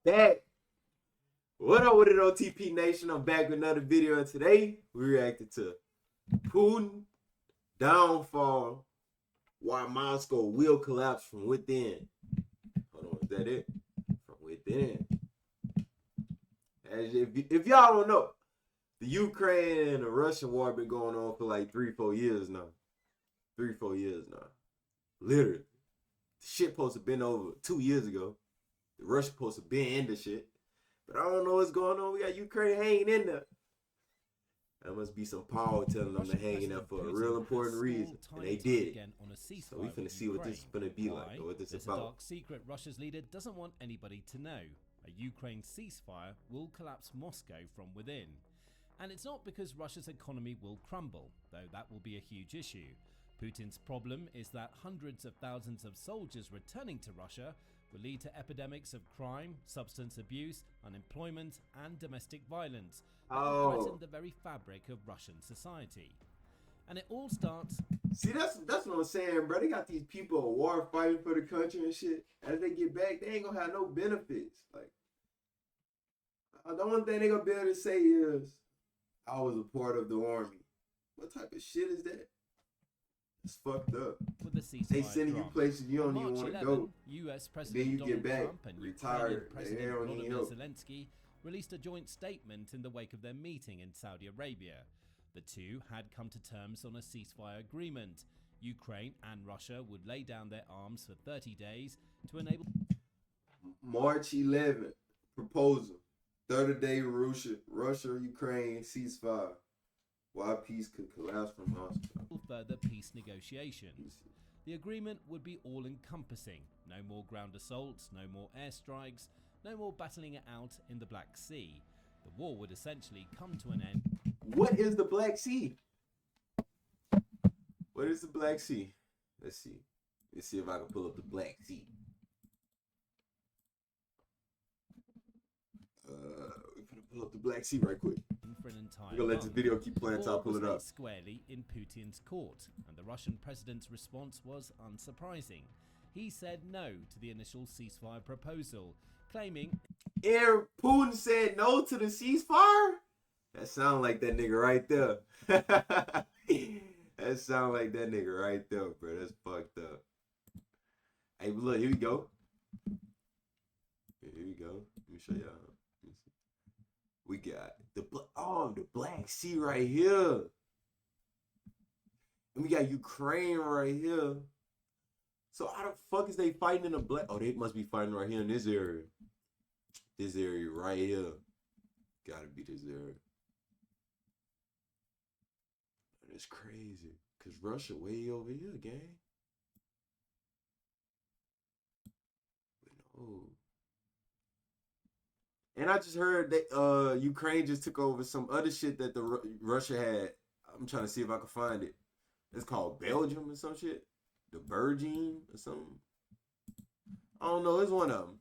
back. What up with it, OTP Nation? I'm back with another video, and today we reacted to Putin downfall, why Moscow will collapse from within. Hold on, is that it? From within. As if y'all don't know, the Ukraine and the Russian war been going on for like 3-4 years now. 3-4 years now. Literally. The shit supposed to have been over 2 years ago. The Russia supposed to have been in the shit. But I don't know what's going on. We got Ukraine hanging in there. There must be some power telling them to hang in there for a real important reason. And they did. So we finna see what this is gonna be like, or what this is about. There's a dark secret Russia's leader doesn't want anybody to know. A Ukraine ceasefire will collapse Moscow from within. And it's not because Russia's economy will crumble, though that will be a huge issue. Putin's problem is that hundreds of thousands of soldiers returning to Russia will lead to epidemics of crime, substance abuse, unemployment, and domestic violence that will threaten the very fabric of Russian society. And it all starts... See, that's what I'm saying, bro. They got these people at war fighting for the country and shit. As they get back, they ain't gonna have no benefits. Like, the only thing they gonna be able to say is, I was a part of the army. What type of shit is that? It's fucked up. They sending you places you don't even want to go. US President then you Donald get back, Trump and retired. President They don't even help. Zelensky released a joint statement in the wake of their meeting in Saudi Arabia. The two had come to terms on a ceasefire agreement. Ukraine and Russia would lay down their arms for 30 days to enable... March 11th, proposal. 30-day Russia-Ukraine ceasefire. Why peace could collapse from Moscow. Further peace negotiations. The agreement would be all-encompassing. No more ground assaults, no more airstrikes, no more battling it out in the Black Sea. The war would essentially come to an end. What is the Black Sea? What is the Black Sea? Let's see. Let's see if I can pull up the Black Sea. We're gonna pull up the Black Sea right quick. For an entire We're gonna let this video keep playing until I pull it up. Squarely in Putin's court, and the Russian president's response was unsurprising. He said no to the initial ceasefire proposal, claiming... Putin said no to the ceasefire? That sound like that nigga right there. That sound like that nigga right there, bro. That's fucked up. Hey, look, here we go. Here we go. Let me show y'all. We got the Black Sea right here. And we got Ukraine right here. So how the fuck is they fighting in the Black? Oh, they must be fighting right here in this area. This area right here. Gotta be this area. And it's crazy. Cause Russia way over here, gang. But no. And I just heard that Ukraine just took over some other shit that the Russia had. I'm trying to see if I can find it. It's called Belgium or some shit. The Virgin or something. I don't know. It's one of them.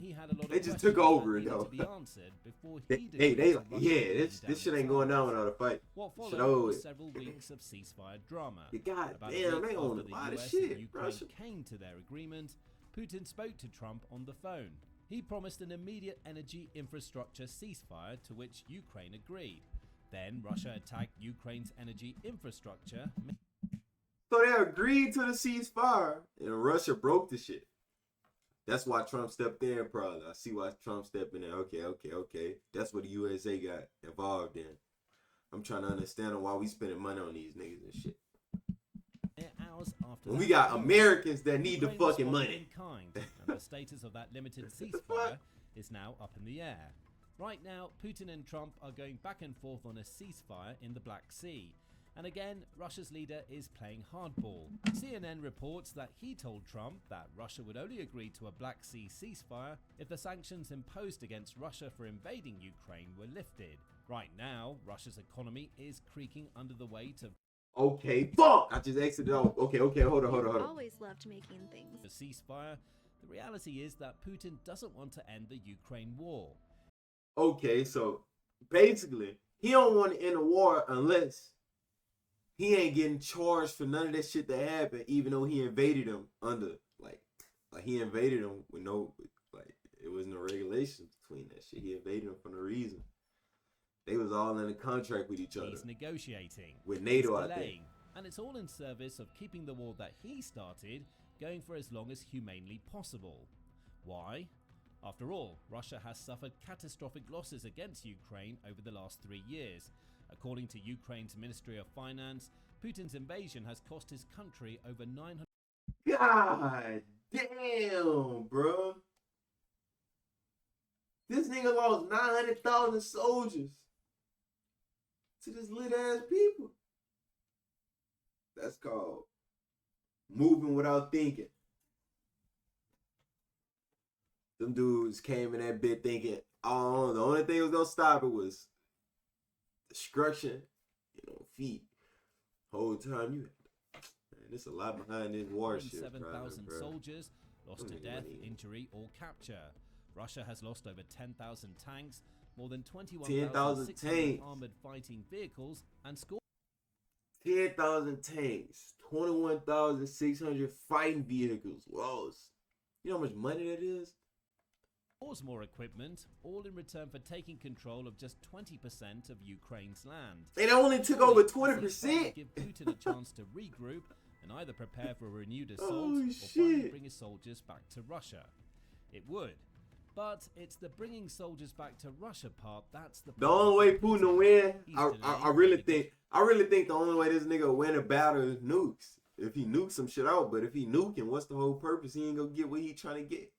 He had a lot they just took over it though. To be answered before he this shit ain't going down without a fight. What followed was several weeks of ceasefire drama. God damn, they own a lot of shit. Russia came to their agreement. Putin spoke to Trump on the phone. He promised an immediate energy infrastructure ceasefire, to which Ukraine agreed. Then Russia attacked Ukraine's energy infrastructure. So they agreed to the ceasefire, and Russia broke the shit. That's why Trump stepped in, probably. I see why Trump stepped in there. Okay. That's what the USA got involved in. I'm trying to understand why we spending money on these niggas and shit. Hours after when we got Americans that need the fucking money. And the status of that limited ceasefire is now up in the air. Right now, Putin and Trump are going back and forth on a ceasefire in the Black Sea. And again, Russia's leader is playing hardball. CNN reports that he told Trump that Russia would only agree to a Black Sea ceasefire if the sanctions imposed against Russia for invading Ukraine were lifted. Right now, Russia's economy is creaking under the weight of... Okay, fuck! I just exited out. Okay, hold on. Always loved making things. The ceasefire. The reality is that Putin doesn't want to end the Ukraine war. Okay, so basically, he don't want to end the war unless he ain't getting charged for none of that shit that happened, even though he invaded him under, like he invaded him with no, like, it was no regulations between that shit. He invaded them for no reason. They was all in a contract with each other. He's negotiating. With NATO He's out there. delaying. And it's all in service of keeping the war that he started going for as long as humanely possible. Why? After all, Russia has suffered catastrophic losses against Ukraine over the last 3 years. According to Ukraine's Ministry of Finance, Putin's invasion has cost his country over 900. God damn, bro. This nigga lost 900,000 soldiers to this lit ass people. That's called moving without thinking. Them dudes came in that bit thinking, oh, the only thing that was gonna stop it was destruction, feet. Whole time you had, man, there's a lot behind this war shit. 7,000 soldiers lost to death, money. injury, or capture. Russia has lost over 10,000 tanks, more than 10,000 21,600 tanks. armored fighting vehicles, and scores 10,000 tanks, 21,600 fighting vehicles. Whoa. You know how much money that is? more equipment, all in return for taking control of just 20% of Ukraine's land. They only took over This 20%. give Putin a chance to regroup and either prepare for a renewed assault Oh, or shit. finally bring his soldiers back to Russia. It would. But it's the bringing soldiers back to Russia part that's the The problem only way for Putin will win, He's I delaying really because think the only way this nigga will win a battle is nukes. If he nukes some shit out, but if he nuking, what's the whole purpose? He ain't gonna get what he trying to get.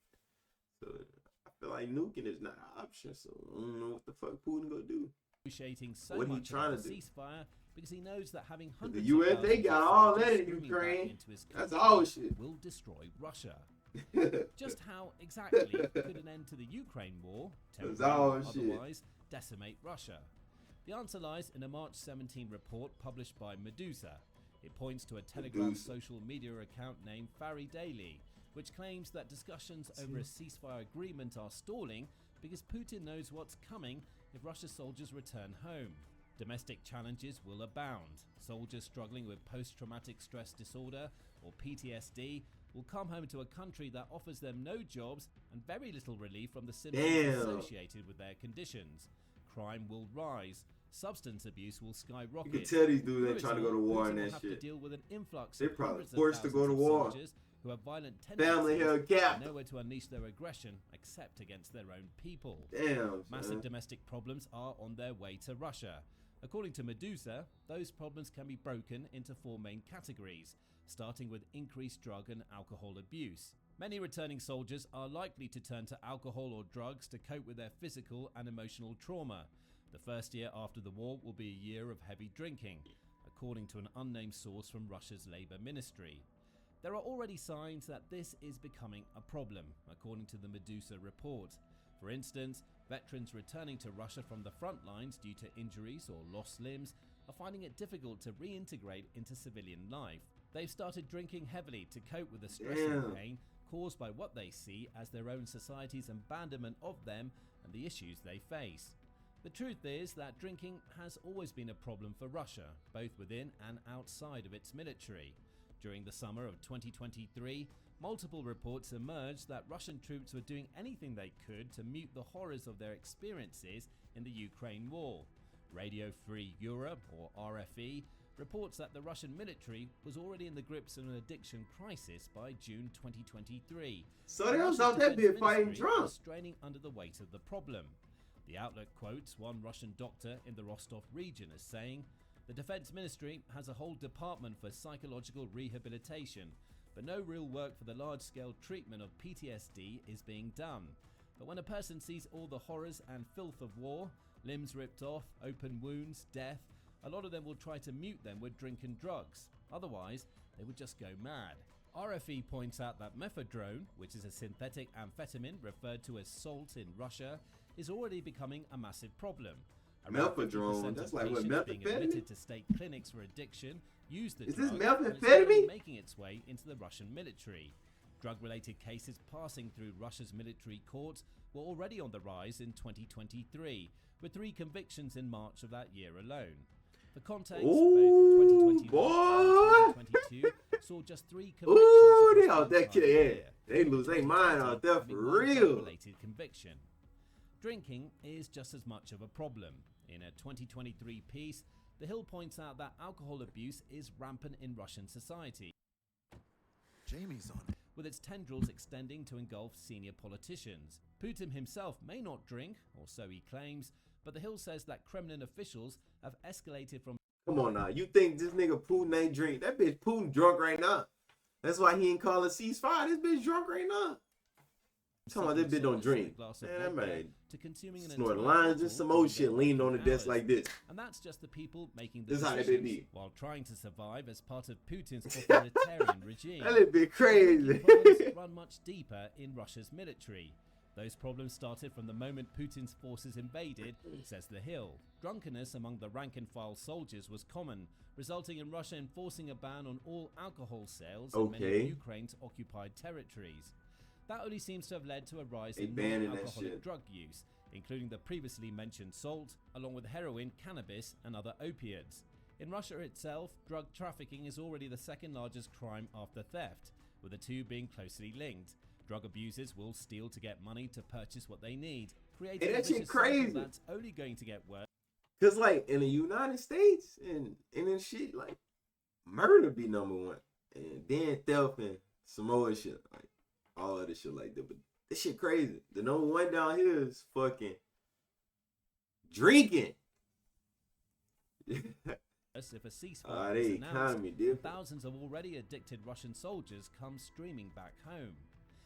So I feel like nuking is not an option. So I don't know what the fuck Putin gonna do. negotiating so What he much trying about to a do? ceasefire because he knows that having The hundreds US, of they thousands got of all soldiers that in streaming back Ukraine. into his That's country all shit. will destroy Russia. Just how exactly could an end to the Ukraine war, That's temporary all or shit. otherwise, decimate Russia? The answer lies in a March 17 report published by Medusa. It points to a Telegram Medusa. social media account named Fari Daily, which claims that discussions over a ceasefire agreement are stalling because Putin knows what's coming if Russia's soldiers return home. Domestic challenges will abound. Soldiers struggling with post-traumatic stress disorder or PTSD will come home to a country that offers them no jobs and very little relief from the symptoms Damn. associated with their conditions. Crime will rise. Substance abuse will skyrocket. You can tell these dudes Through ain't it trying to all, go to war Putin and will that have shit. to deal with an influx They of probably hundreds of forced to go thousands to of war. soldiers who have violent Family tendencies held captive. and nowhere to unleash their aggression except against their own people. Damn, Massive son. domestic problems are on their way to Russia. According to Medusa, those problems can be broken into four main categories, starting with increased drug and alcohol abuse. Many returning soldiers are likely to turn to alcohol or drugs to cope with their physical and emotional trauma. The first year after the war will be a year of heavy drinking, according to an unnamed source from Russia's Labour Ministry. There are already signs that this is becoming a problem, according to the Medusa report. For instance, veterans returning to Russia from the front lines due to injuries or lost limbs are finding it difficult to reintegrate into civilian life. They've started drinking heavily to cope with the stress and pain caused by what they see as their own society's abandonment of them and the issues they face. The truth is that drinking has always been a problem for Russia, both within and outside of its military. During the summer of 2023, multiple reports emerged that Russian troops were doing anything they could to mute the horrors of their experiences in the Ukraine war. Radio Free Europe, or RFE, reports that the Russian military was already in the grips of an addiction crisis by June 2023. So they was out that bit fighting drunk. Was straining under the weight of the problem. The outlet quotes one Russian doctor in the Rostov region as saying, "The Defense Ministry has a whole department for psychological rehabilitation, but no real work for the large-scale treatment of PTSD is being done. But when a person sees all the horrors and filth of war, limbs ripped off, open wounds, death, a lot of them will try to mute them with drink and drugs. Otherwise, they would just go mad." RFE points out that mephedrone, which is a synthetic amphetamine referred to as salt in Russia, is already becoming a massive problem. Around Mephedrone, 50% that's of like what, patients being methamphetamine? admitted to state clinics for addiction use the Is this drug, and it's methamphetamine? already making its way into the Russian military. Drug-related cases passing through Russia's military courts were already on the rise in 2023, with 3 convictions in March of that year alone. For context, Ooh, both 2021 boy. and 2022 saw just 3 convictions Ooh, they across out the that entire kid. year. They lose their mind out there for real. Related conviction. Drinking is just as much of a problem. In a 2023 piece, The Hill points out that alcohol abuse is rampant in Russian society, Jamie's on it. with its tendrils extending to engulf senior politicians. Putin himself may not drink, or so he claims, but The Hill says that Kremlin officials have escalated from Come on now. You think this nigga Putin ain't drink? That bitch Putin drunk right now. That's why he ain't call a ceasefire. This bitch drunk right now. Talking about this bitch don't drink. Man, that man to consuming an snort entire lines and some bottle old in shit less leaned than on the 2 desk hours. like this. And that's just the people making the This is how they decisions be. while trying to survive as part of Putin's authoritarian regime. That little bit crazy. Problems run much deeper in Russia's military. Those problems started from the moment Putin's forces invaded, says The Hill. Drunkenness among the rank-and-file soldiers was common, resulting in Russia enforcing a ban on all alcohol sales in many of Ukraine's occupied territories. That only seems to have led to a rise in non-alcoholic drug use, including the previously mentioned salt, along with heroin, cannabis, and other opiates. In Russia itself, drug trafficking is already the second largest crime after theft, with the two being closely linked. Drug abusers will steal to get money to purchase what they need, creating a that shit vicious cycle crazy. that's only going to get worse. Cause like in the United States and in shit, like murder be number one. And then theft and some more shit. Like all other shit like that. But this shit crazy. The number one down here is fucking drinking. If a ceasefire The is announced, economy different. thousands of already addicted Russian soldiers come streaming back home.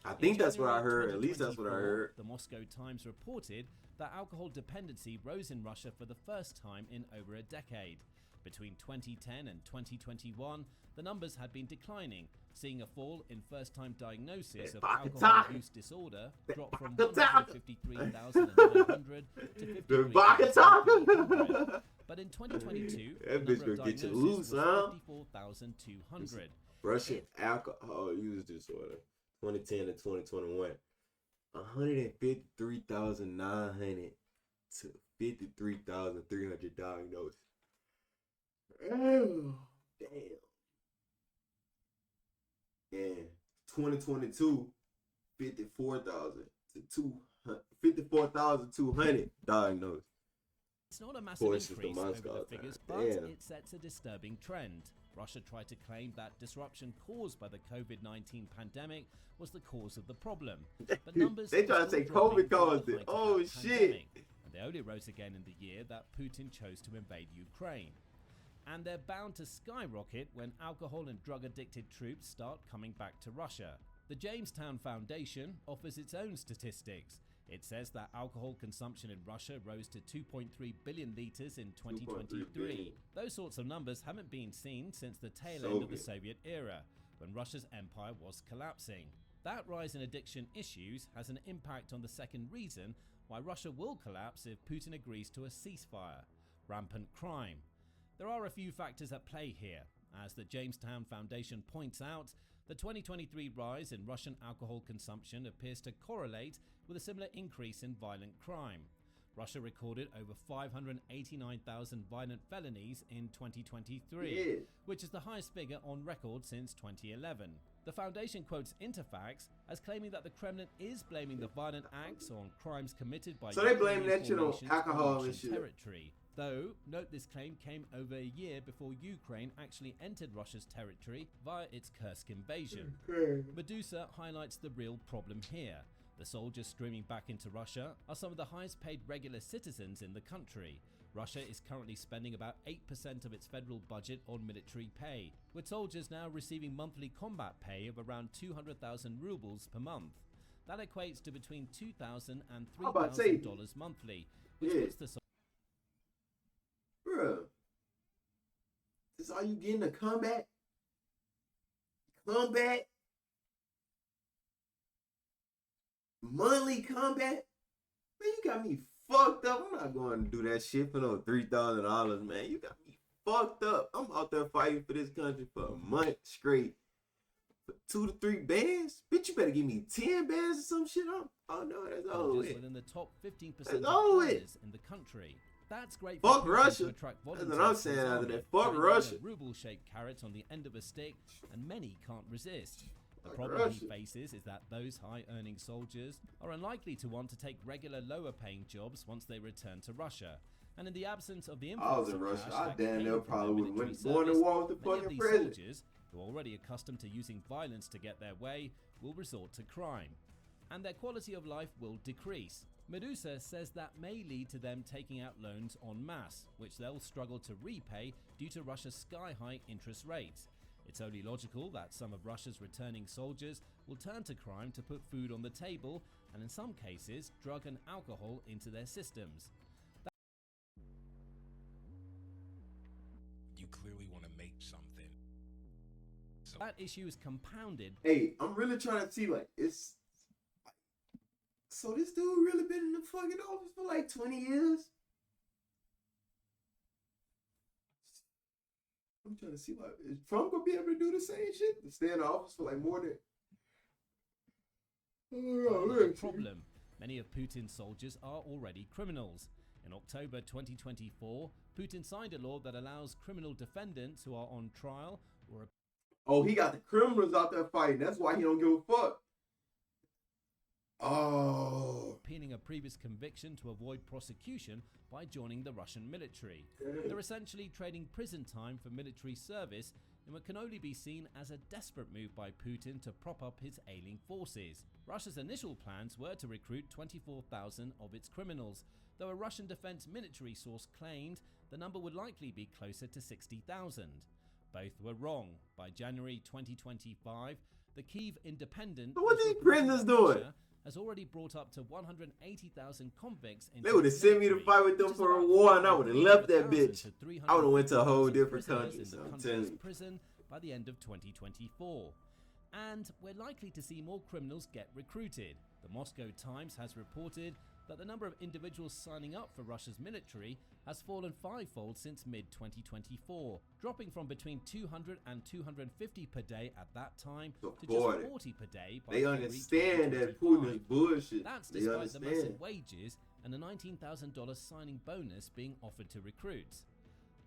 I think In that's what I January heard. At least that's what I 2024, heard. The Moscow Times reported that alcohol dependency rose in Russia for the first time in over a decade. Between 2010 and 2021, the numbers had been declining, seeing a fall in first-time diagnosis of alcohol use disorder drop from 153,900 to 53,200. But in 2022, the number of diagnoses was 54,200. Russian alcohol use disorder, 2010 to 2021, 153,900 to 53,300 diagnosed. Oh, damn. And 2022, 54,200 diagnosed. It's not a massive Voices to increase over Moscow the figures, time. but Damn. it sets a disturbing trend. Russia tried to claim that disruption caused by the COVID-19 pandemic was the cause of the problem. But numbers They try are to say still dropping COVID from caused the it. height of Oh, that shit. pandemic. And they only rose again in the year that Putin chose to invade Ukraine. And they're bound to skyrocket when alcohol and drug-addicted troops start coming back to Russia. The Jamestown Foundation offers its own statistics. It says that alcohol consumption in Russia rose to 2.3 billion litres in 2023. Those sorts of numbers haven't been seen since the tail end of the Soviet era, when Russia's empire was collapsing. That rise in addiction issues has an impact on the second reason why Russia will collapse if Putin agrees to a ceasefire: rampant crime. There are a few factors at play here. As the Jamestown Foundation points out, the 2023 rise in Russian alcohol consumption appears to correlate with a similar increase in violent crime. Russia recorded over 589,000 violent felonies in 2023, which is the highest figure on record since 2011. The foundation quotes Interfax as claiming that the Kremlin is blaming the violent acts on crimes committed by So they blame Ukrainian that shit on formations alcohol Russian and shit. territory. Though, note this claim came over a year before Ukraine actually entered Russia's territory via its Kursk invasion. Medusa highlights the real problem here. The soldiers streaming back into Russia are some of the highest paid regular citizens in the country. Russia is currently spending about 8% of its federal budget on military pay, with soldiers now receiving monthly combat pay of around 200,000 rubles per month. That equates to between $2,000 and $3,000 monthly, which puts the Bruh, this all you getting a combat? Combat? Monthly combat? Man, you got me fucked up. I'm not going to do that shit for no $3,000, man. You got me fucked up. I'm out there fighting for this country for a month straight. For 2 to 3 bands? Bitch, you better give me 10 bands or some shit. Oh no, that's all it. within the top 15% That's of all it. earners in the country. That's great. Fuck for Putin Russia. to attract That's volunteers what I'm to saying his out of army, that. Fuck putting Russia. a ruble-shaped carrot on the end of a stick, and many can't resist. The Like problem he Russia. faces is that those high-earning soldiers are unlikely to want to take regular lower-paying jobs once they return to Russia. And in the absence of the I was influx in of Russia. cash I that damn came near from probably their would have military went going to service, war with the many of fucking these president. soldiers, who are already accustomed to using violence to get their way, will resort to crime. And their quality of life will decrease. Medusa says that may lead to them taking out loans en masse, which they'll struggle to repay due to Russia's sky-high interest rates. It's only logical that some of Russia's returning soldiers will turn to crime to put food on the table and in some cases drug and alcohol into their systems. You clearly want to make something. So That issue is compounded. Hey, I'm really trying to see, like, so this dude really been in the fucking office for like 20 years? I'm trying to see, like, is Trump gonna be able to do the same shit? To stay in the office for like more than... The problem, many of Putin's soldiers are already criminals. In October 2024, Putin signed a law that allows criminal defendants who are on trial or Oh, he got the criminals out there fighting. That's why he don't give a fuck. Oh. appealing a previous conviction to avoid prosecution by joining the Russian military. They're essentially trading prison time for military service in what can only be seen as a desperate move by Putin to prop up his ailing forces. Russia's initial plans were to recruit 24,000 of its criminals, though a Russian defense military source claimed the number would likely be closer to 60,000. Both were wrong. By January 2025, the Kyiv Independent So what was these reporting prisoners that doing? Russia has already brought up to 180,000 convicts into They would have its sent me to military, fight with them which is for a about war, and I would have left that 300,000 bitch. to I would have went to a whole 350,000 different prisoners country. in So the I'm country's telling you. prison by the end of 2024. And we're likely to see more criminals get recruited. The Moscow Times has reported that the number of individuals signing up for Russia's military has fallen fivefold since mid-2024, dropping from between 200 and 250 per day at that time to Support just it. 40 per day by They February understand that 2025. Putin is bullshit. That's They despite the understand. massive wages and a $19,000 signing bonus being offered to recruits.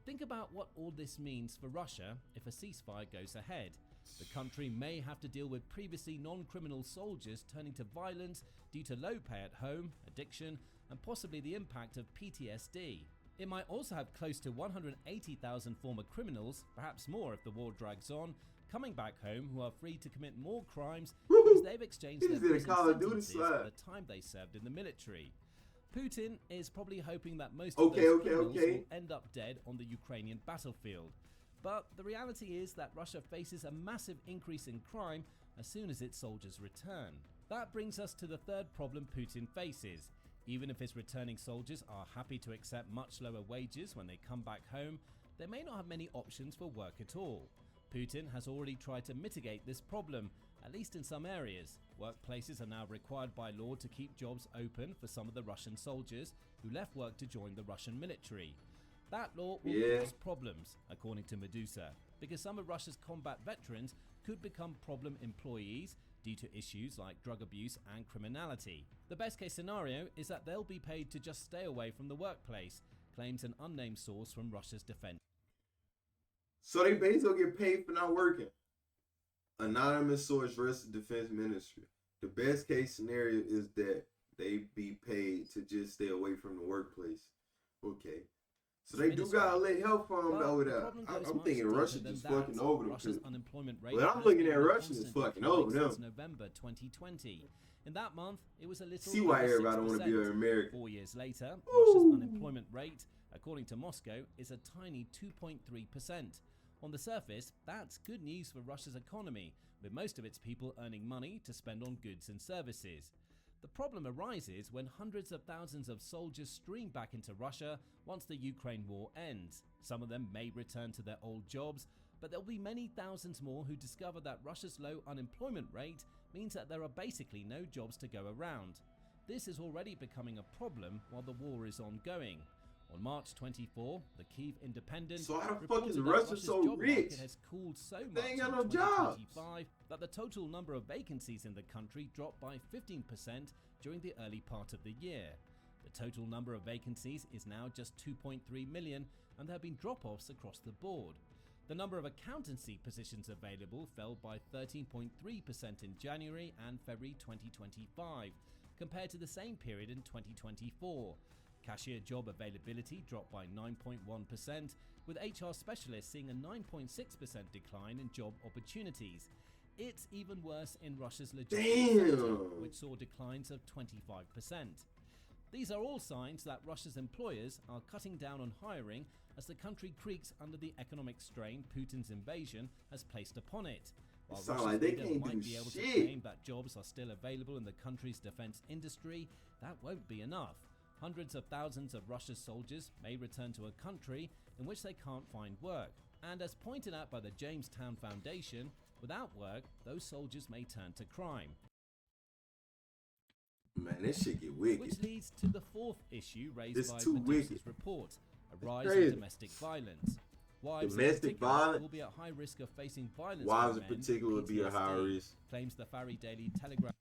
Think about what all this means for Russia if a ceasefire goes ahead. The country may have to deal with previously non-criminal soldiers turning to violence due to low pay at home, addiction, and possibly the impact of PTSD. It might also have close to 180,000 former criminals, perhaps more if the war drags on, coming back home who are free to commit more crimes because they've exchanged He their just did a prison Call of Duty sentences for slide. the time they served in the military. Putin is probably hoping that most Okay, of those okay, criminals okay. will end up dead on the Ukrainian battlefield. But the reality is that Russia faces a massive increase in crime as soon as its soldiers return. That brings us to the third problem Putin faces. Even if his returning soldiers are happy to accept much lower wages when they come back home, they may not have many options for work at all. Putin has already tried to mitigate this problem, at least in some areas. Workplaces are now required by law to keep jobs open for some of the Russian soldiers who left work to join the Russian military. That law will cause problems, according to Medusa, because some of Russia's combat veterans could become problem employees due to issues like drug abuse and criminality. The best case scenario is that they'll be paid to just stay away from the workplace, claims an unnamed source from Russia's defense. So they basically get paid for not working. Anonymous source versus defense ministry. The best case scenario is that they be paid to just stay away from the workplace. Okay. So they do gotta let help from them over there. I'm thinking Russia just fucking over them. Russia's unemployment rate But I'm has looking been at on a Russia as constant fucking decline over them. since November 2020. In that month, it was a little See why over everybody want to be 6%. an American. 4 years later, Woo! Russia's unemployment rate, according to Moscow, is a tiny 2.3%. On the surface, that's good news for Russia's economy, with most of its people earning money to spend on goods and services. The problem arises when hundreds of thousands of soldiers stream back into Russia once the Ukraine war ends. Some of them may return to their old jobs, but there'll be many thousands more who discover that Russia's low unemployment rate means that there are basically no jobs to go around. This is already becoming a problem while the war is ongoing. On March 24, the Kyiv Independent So how the fuck reported is that Russia Russia's so job rich? market has cooled so much ain't in got no jobs. 2025 that the total number of vacancies in the country dropped by 15% during the early part of the year. The total number of vacancies is now just 2.3 million, and there have been drop-offs across the board. The number of accountancy positions available fell by 13.3% in January and February 2025, compared to the same period in 2024. Cashier job availability dropped by 9.1%, with HR specialists seeing a 9.6% decline in job opportunities. It's even worse in Russia's logistics sector, which saw declines of 25%. These are all signs that Russia's employers are cutting down on hiring as the country creaks under the economic strain Putin's invasion has placed upon it. While Russia's leader might be able to claim that jobs are still available in the country's defense industry, that won't be enough. Hundreds of thousands of Russia's soldiers may return to a country in which they can't find work. And as pointed out by the Jamestown Foundation, without work, those soldiers may turn to crime. Man, this shit get wicked. Which leads to the fourth issue raised It's by too Medusa's wicked. report, a It's rise crazy. in domestic violence. Wives Domestic in particular violence? will be at high risk of facing violence. Wives from in men, particular would be at high PTSD, risk. claims the Fari Daily Telegraph.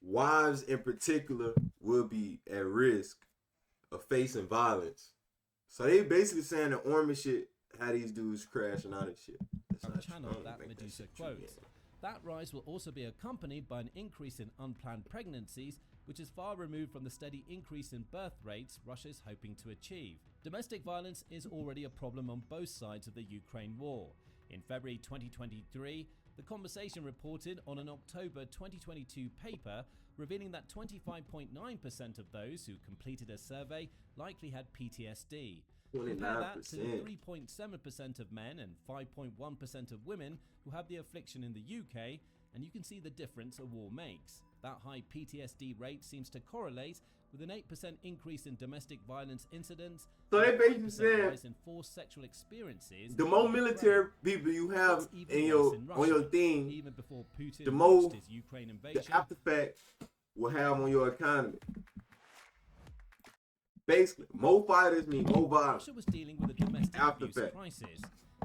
Wives in particular will be at risk of facing violence. So they basically saying the army shit had these dudes crashing out and shit. That's not Channel true. that Make Medusa shit true, quotes. yeah. That rise will also be accompanied by an increase in unplanned pregnancies, which is far removed from the steady increase in birth rates Russia is hoping to achieve. Domestic violence is already a problem on both sides of the Ukraine war. In February 2023, The Conversation reported on an October 2022 paper revealing that 25.9% of those who completed a survey likely had PTSD. Compare that to the 3.7% of men and 5.1% of women who have the affliction in the UK, and you can see the difference a war makes. That high PTSD rate seems to correlate with an 8% increase in domestic violence incidents, So they and a basically 5% saying rise in forced sexual experiences. the more military people you have It's even in worse your in on your Russia. thing, Even before Putin the more launched his Ukraine invasion, the after fact will have on your economy. Basically, more fighters mean more violence. Russia was dealing with a domestic After abuse fact. crisis.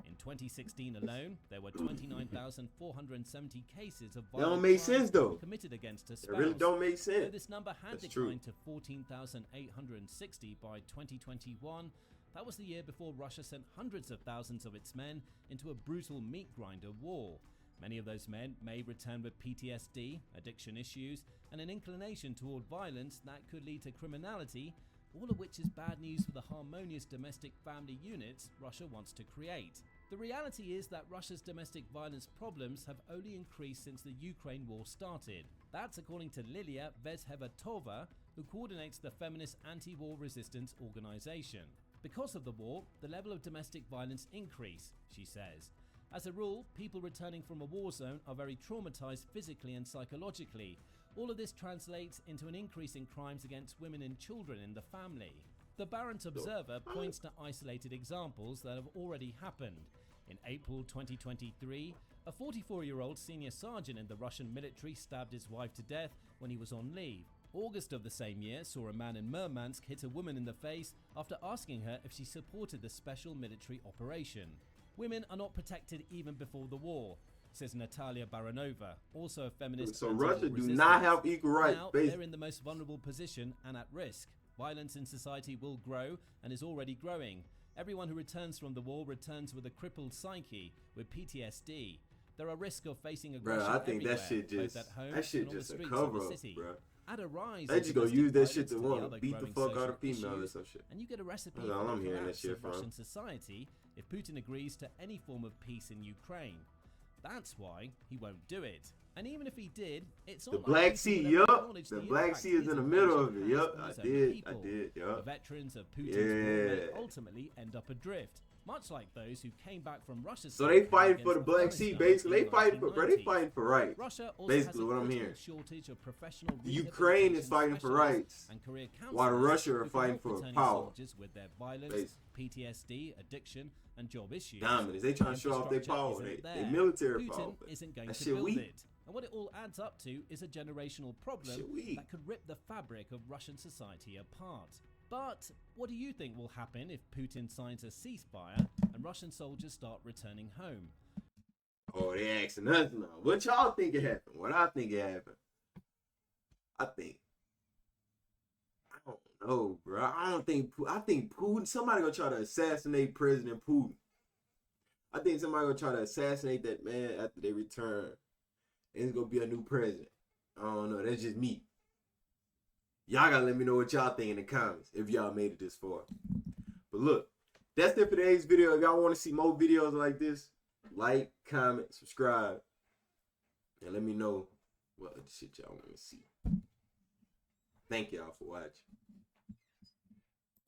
In 2016 alone, there were 29,470 cases of That don't violent make crime sense though. committed against a It spouse. really don't make Though sense. this number had That's true. declined to 14,860 by 2021, that was the year before Russia sent hundreds of thousands of its men into a brutal meat grinder war. Many of those men may return with PTSD, addiction issues, and an inclination toward violence that could lead to criminality, all of which is bad news for the harmonious domestic family units Russia wants to create. The reality is that Russia's domestic violence problems have only increased since the Ukraine war started. That's according to Lilia Vezhevatova, who coordinates the feminist anti-war resistance organization. Because of the war, the level of domestic violence increased, she says. As a rule, people returning from a war zone are very traumatized physically and psychologically. All of this translates into an increase in crimes against women and children in the family. The Barron's Observer points to isolated examples that have already happened. In April 2023, a 44-year-old senior sergeant in the Russian military stabbed his wife to death when he was on leave. August of the same year saw a man in Murmansk hit a woman in the face after asking her if she supported the special military operation. Women are not protected even before the war, says Natalia Baranova, also a feminist. So anti-war Russia do resistance. not have equal rights. Now Basically. they're in the most vulnerable position and at risk. Violence in society will grow and is already growing. Everyone who returns from the war returns with a crippled psyche, with PTSD. There are risks of facing aggression Bro, I think everywhere, that shit both just at home that shit and on the just a streets of cover the up, city. bro. Add a rise They in just gonna domestic use that shit violence to the want to other beat the growing fuck out social of females or issues, some shit. and you get a recipe That's for all the I'm hearing that collapse shit of from. Russian society if Putin agrees to any form of peace in Ukraine. That's why he won't do it. And even if he did, it's not The like Black Putin Sea, would ever yup. acknowledge The the Black impact Sea is his in the middle of invasion it. has Yup, on I his own did, people. yup. The veterans of Putin's war may Yeah. ultimately end up adrift, much like those who came back from Russia's So they campaign fighting for the against Black Sea, Afghanistan basically. in They fighting for, bro. They 1990s. fighting for rights. Russia also Basically has what a I'm critical hearing. shortage of professional Ukraine is rehabilitation fighting for specialists rights, and career while counselors Russia are who can fighting help for returning power. soldiers with their violence, Basically. PTSD, addiction, and job issues. Dominance. They trying to show off their Infrastructure power. isn't They there. military Putin power. but isn't going that to shit build weak. it. And what it all adds up to is a generational problem Shit weak. that could rip the fabric of Russian society apart. But what do you think will happen if Putin signs a ceasefire and Russian soldiers start returning home? Oh, they asking us now. What y'all think it happened? What I think it happened? I don't know, bro. I think Putin. Somebody gonna try to assassinate President Putin. I think somebody gonna try to assassinate that man after they return. And it's gonna be a new president. I don't know. That's just me. Y'all gotta let me know what y'all think in the comments if y'all made it this far. But look, that's it for today's video. If y'all want to see more videos like this, like, comment, subscribe, and let me know what other shit y'all want to see. Thank y'all for watching.